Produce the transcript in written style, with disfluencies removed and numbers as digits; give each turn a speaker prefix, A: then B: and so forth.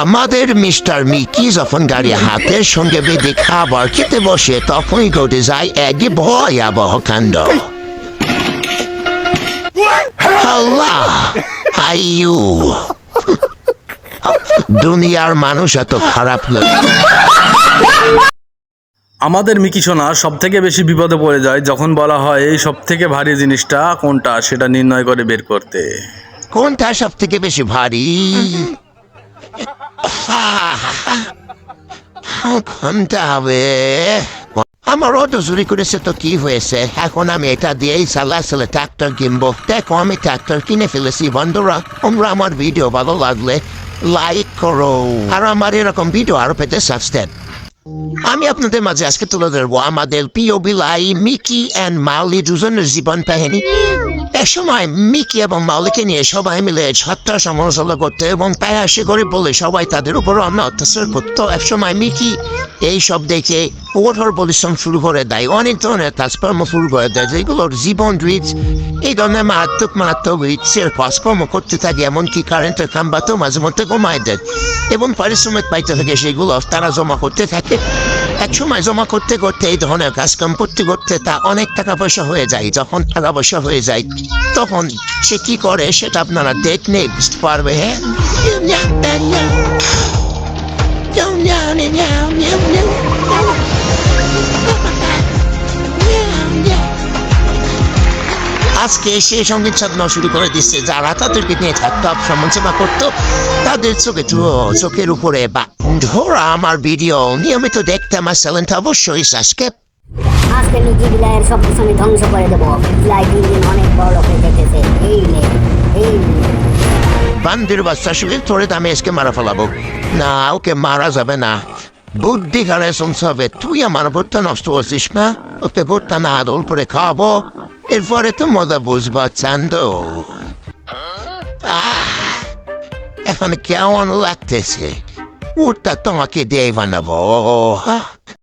A: আমাদের mister Mickey যখন গাড়ি হাতের সঙ্গে বেঁধে খাবার খেতে বসে তখনই ঘটে যায় এক ভয়াবহ কাণ্ড। আল্লাহ, আইয়ু, দুনিয়ার মানুষ এত খারাপ লোক।
B: আমাদের মিকি সোনা সব থেকে বেশি বিপদে পড়ে যায় যখন বলা হয় এই সব থেকে ভারী জিনিসটা কোনটা সেটা নির্ণয় করে বের করতে।
A: কোনটা সব থেকে বেশি ভারী? কোনটা হবে? আমার অটো চুরি করেছে তো কি হয়েছে, এখন আমি এটা দিয়েই সালে ট্রাক্টর কিনবো। দেখো আমি ট্রাক্টর কিনে ফেলেছি। বন্ধুরা, তোমরা আমার ভিডিও ভালো লাগলে লাইক করো, আর আমার এরকম ভিডিও আরো পেতে সাবস্ক্রাইব। আমি আপনাদের মাঝে আজকে তুলে ধরবো আমাদের প্রিয় বিলাই মিকি অ্যান্ড মাউলি দুজনের জীবন কাহিনী। একসময় মিকি এবং মাউলিকে নিয়ে সবাই মিলে হত্যা সমালোচনা করতে এবং পায়াসে করে বলে সবাই তাদের উপর অত্যাচার করতো। একসময় মিকি এই সব দেখে কঠোর পরিশ্রম শুরু করে দেয়, অনেক ধরনের কাজকর্ম শুরু করে দেয় যেগুলোর জীবন রিচ এই ধরনের মারাত্মক রিচের কাজকর্ম করতে থাকে, এমনকি কারেন্টের খাম্বাতেও মাঝে মধ্যে কমায় দেয় এবং পারিশ্রমিক পাইতে থাকে সেগুলো তারা জমা করতে থাকে। একসময় জমা করতে করতে এই ধরনের কাজকর্ম করতে করতে তা অনেক টাকা পয়সা হয়ে যায়। যখন টাকা পয়সা হয়ে যায় তখন সে কি করে সেটা আপনারা দেখলে বুঝতে পারবে। হ্যাঁ, আজকে সে সঙ্গীত সাধনা শুরু করে দিচ্ছে। যারা তাদেরকে নিয়ে থাকতো সমালোচনা করতো তাদের চোখের উপরে বা ধরা আমার ভিডিও নিয়মিত দেখতে আমার চ্যানেলটা অবশ্যই সাবস্ক্রাইব।
C: আজকে মিকি বিলাইয়ের সব কিছু আমি ধ্বংস করে দেবো। বিলাই দিন দিন অনেক বড় লোকে দেখেছে। এই
A: বান্দির বাচ্চা শুধু তোরে আমি আজকে মারা ফেলাবো। না, ওকে মারা যাবে না, বুদ্ধি ঘরে শুনতে হবে। তুই আমার ভোটটা নষ্ট করছিস না, ওকে ভোটটা না আদল করে খাওয়াবো, এরপরে তো মজা বুঝবা চান্দ। এখন কেমন লাগতেছে? ওটা তোমাকে দিয়ে বানাবো।